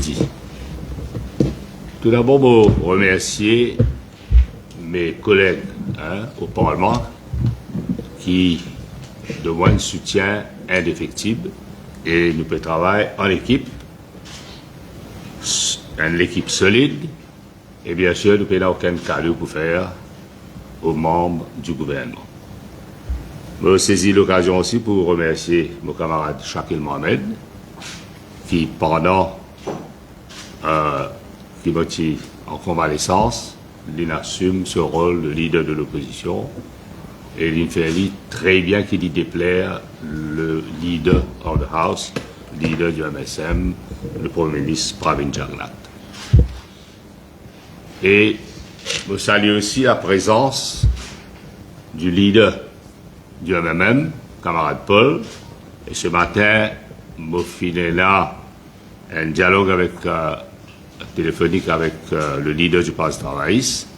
dit. Tout d'abord, je remercier mes collègues au Parlement qui donnent un soutien indéfectible et nous pouvons travailler en équipe, une équipe solide, et bien sûr, nous n'avons aucun cadeau pour faire aux membres du gouvernement. Je saisis l'occasion aussi pour remercier mon camarade Shakil Mohamed, qui pendant qui est en convalescence, il assume ce rôle de leader de l'opposition et il fait très bien qu'il y déplaire le leader of the House, le leader du MSM, le Premier ministre Pravin Jagnnath. Et je salue aussi la présence du leader du MMM, camarade Paul, et ce matin, je finis là un dialogue téléphonique avec le leader du Parti travailliste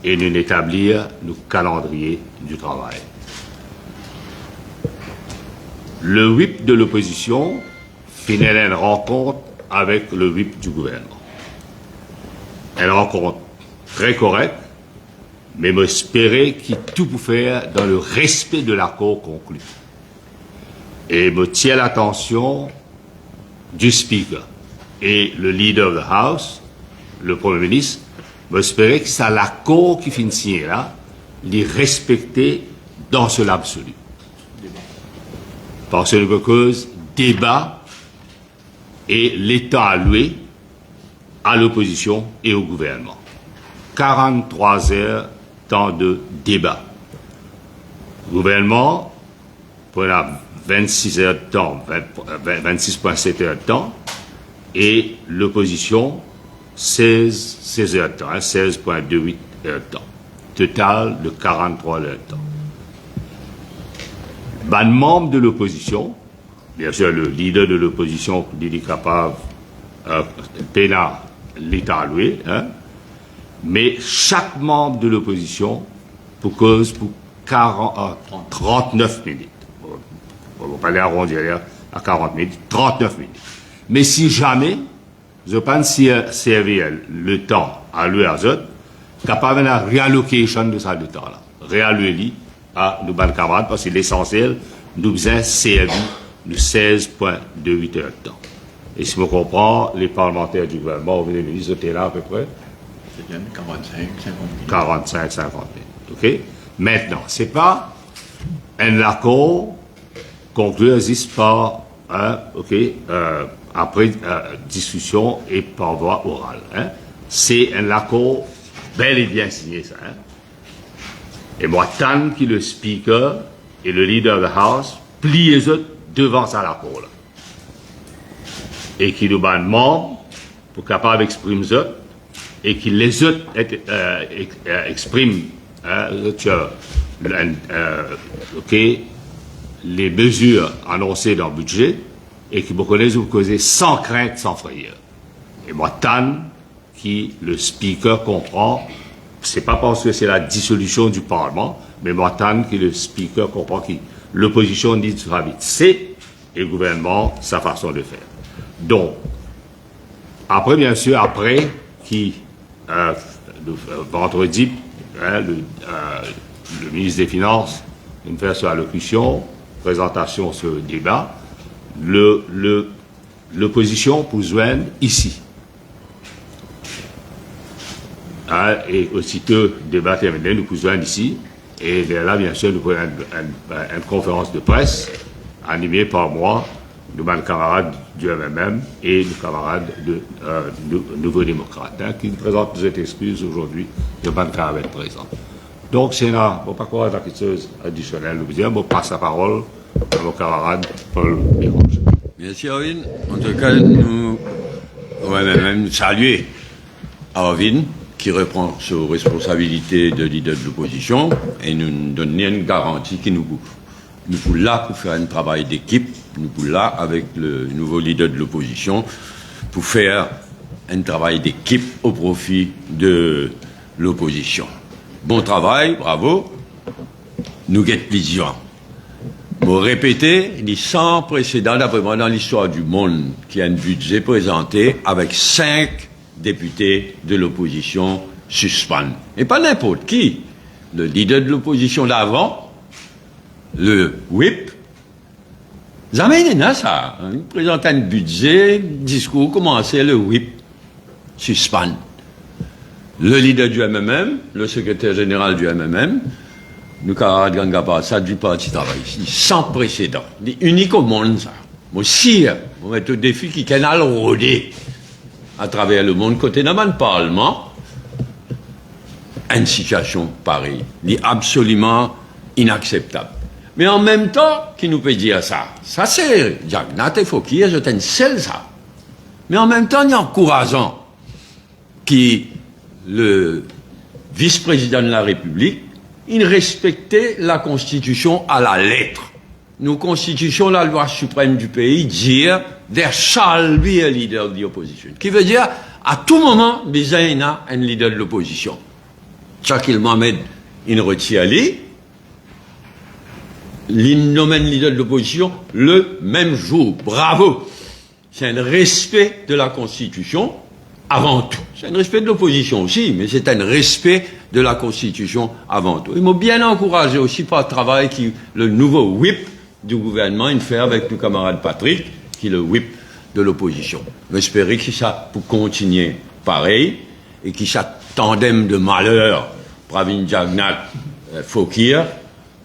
et nous établir le calendrier du travail. Le whip de l'opposition finit une rencontre avec le whip du gouvernement. Une rencontre très correcte, mais j'espérais qu'il tout pour faire dans le respect de l'accord conclu. Et me tient l'attention du speaker et le leader of the House, le Premier ministre, j'espérais que ça l'accord qui finit signé là, les respecter dans ce l'absolu. Parce que cause débat et l'État alloué à l'opposition et au gouvernement. 43 heures temps de débat. Le gouvernement prend 26 heures de temps, 26,7 heures de temps, et l'opposition 16 heures de temps, 16,28 heures de temps. Total de 43 heures de temps. Ben, membre de l'opposition, bien sûr le leader de l'opposition, il est capable pénal l'État alloué, mais chaque membre de l'opposition pour 39 minutes. On va pas aller arrondir à 40 minutes, 39 minutes. Mais si jamais, je pense si servir le temps alloué à eux, capable de réallocation de ça de temps là, réallouer à nos bonnes camarades, parce que l'essentiel, nous faisons servir de 16,28 heures de temps. Et si je comprends, les parlementaires du gouvernement, les ministres étaient là à peu près. C'est bien 45-50 minutes. 45-50 minutes. OK? Maintenant, ce n'est pas un accord conclu existe par, après discussion et par voie orale. C'est un accord bel et bien signé, ça. Et moi, tant que le speaker et le leader de la House plient les autres devant ça l'accord là. Et qui nous banne membres pour capable d'exprimer ça et qui les autres expriment les mesures annoncées dans le budget et qui vous connaissent vous causer sans crainte, sans frayeur. Et moi, tant qui le speaker comprend, c'est pas parce que c'est la dissolution du Parlement, mais moi, tant que le speaker comprend que l'opposition dit du travail, c'est et le gouvernement sa façon de faire. Donc, après, bien sûr, après, vendredi, le ministre des Finances nous fait sur allocution, présentation sur le débat, l'opposition pour joindre ici. Et aussitôt le débat terminé, nous pouvons joindre ici. Et là, bien sûr, nous prenons une conférence de presse animée par moi, nos camarades du MMM et nos camarades de Nouveaux démocrates, qui nous présentent nos excuses aujourd'hui de ne pas être présents. Donc, c'est là, bon, pas quoi quelque chose additionnel, nous dire, bon, passe la parole à mon camarade Paul Mérange. Merci, Arvin. En tout cas, nous même saluer Arvin, qui reprend ses responsabilités de leader de l'opposition, et nous donner une garantie que nous sommes là pour faire un travail d'équipe, nous sommes là avec le nouveau leader de l'opposition pour faire un travail d'équipe au profit de l'opposition. Bon travail, bravo, nous guette plaisir. Vous répétez, il dit sans précédent, d'après moi, dans l'histoire du monde, qui a un budget présenté avec 5 députés de l'opposition suspendus. Et pas n'importe qui. Le leader de l'opposition d'avant, le whip, jamais il n'a ça. Il présente un budget, discours, commencé, le whip suspend. Le leader du MMM, le secrétaire général du MMM, nous camarades Gangapa, ça du parti travail ici, sans précédent. Unique au monde, ça. Moi, si, on met au défi qui canal rôder à travers le monde, côté dans le Parlement, une situation pareille. C'est absolument inacceptable. Mais en même temps, qui nous peut dire ça? Ça, c'est Jagnat et Fokir, je t'en sais ça. Mais en même temps, il y a encourageant qui, le vice-président de la République, il respectait la Constitution à la lettre. Nos constitutions, la loi suprême du pays, dire there shall be a leader of the opposition. Qui veut dire, à tout moment, il y a un leader de l'opposition. Chakil Mohamed, il retire il nomme un leader de l'opposition le même jour. Bravo! C'est un respect de la Constitution avant tout. C'est un respect de l'opposition aussi, mais c'est un respect de la Constitution avant tout. Ils m'ont bien encouragé aussi par le travail que le nouveau whip du gouvernement il fait avec le camarade Patrick, qui est le whip de l'opposition. J'espère que ça peut continuer pareil et que ça tandem de malheur, Pravin Jagnat, Fokir,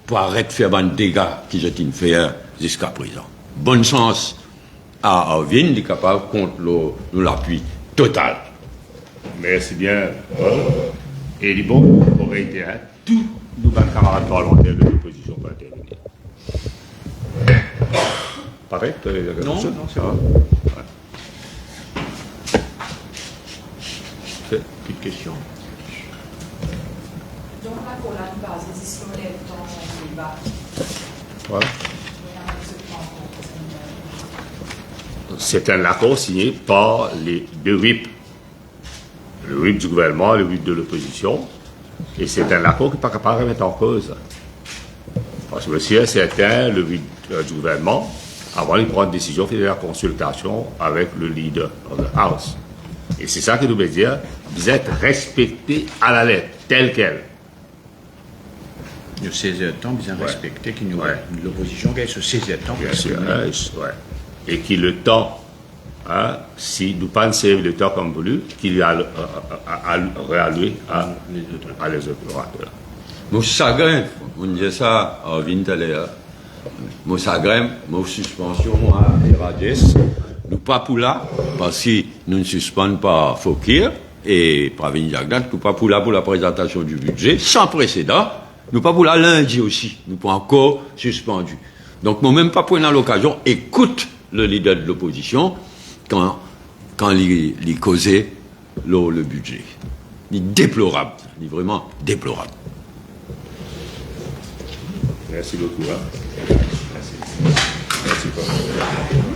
pour arrêter de faire des dégâts qu'ils ont fait jusqu'à présent. Bon sens à Arvin, il est capable contre l'appui total. Merci bien, Paul. Et il est bon pour réitérer tous nos camarades parlementaires de l'opposition pour intervenir. Pareil, tu avais quelque chose? Non, c'est vrai. Ouais. Petite question. Donc là, pour la base, si on est dans le débat, Voilà. C'est un accord signé par les deux whips. Le whip du gouvernement et le whip de l'opposition. Et c'est un accord qui n'est pas capable de mettre en cause. Parce que monsieur est certain, le whip du gouvernement, avant de prendre une décision, il fait la consultation avec le leader of the House. Et c'est ça que nous veut dire, vous êtes respectés à la lettre, telle qu'elle. Le 16 temps, bien respecté, qui nous l'opposition gagne ce 16 temps. Bien sûr, et qui le temps, si nous pensons le temps comme voulu, qu'il a réalloué à les autres orateurs. Mon chagrin, on dit ça à Vintaléa, mon chagrin, mon suspension, moi, et Rajesh, nous pas pour là, parce que nous ne suspendons pas Fokir et Pravin Jagnat, nous pas pour là pour la présentation du budget, sans précédent, nous pas pour là lundi aussi, nous pas encore suspendu. Donc, moi même pas prenant l'occasion, écoute le leader de l'opposition quand il causait le budget. Il est déplorable, il est vraiment déplorable. Merci beaucoup. Merci. Merci beaucoup.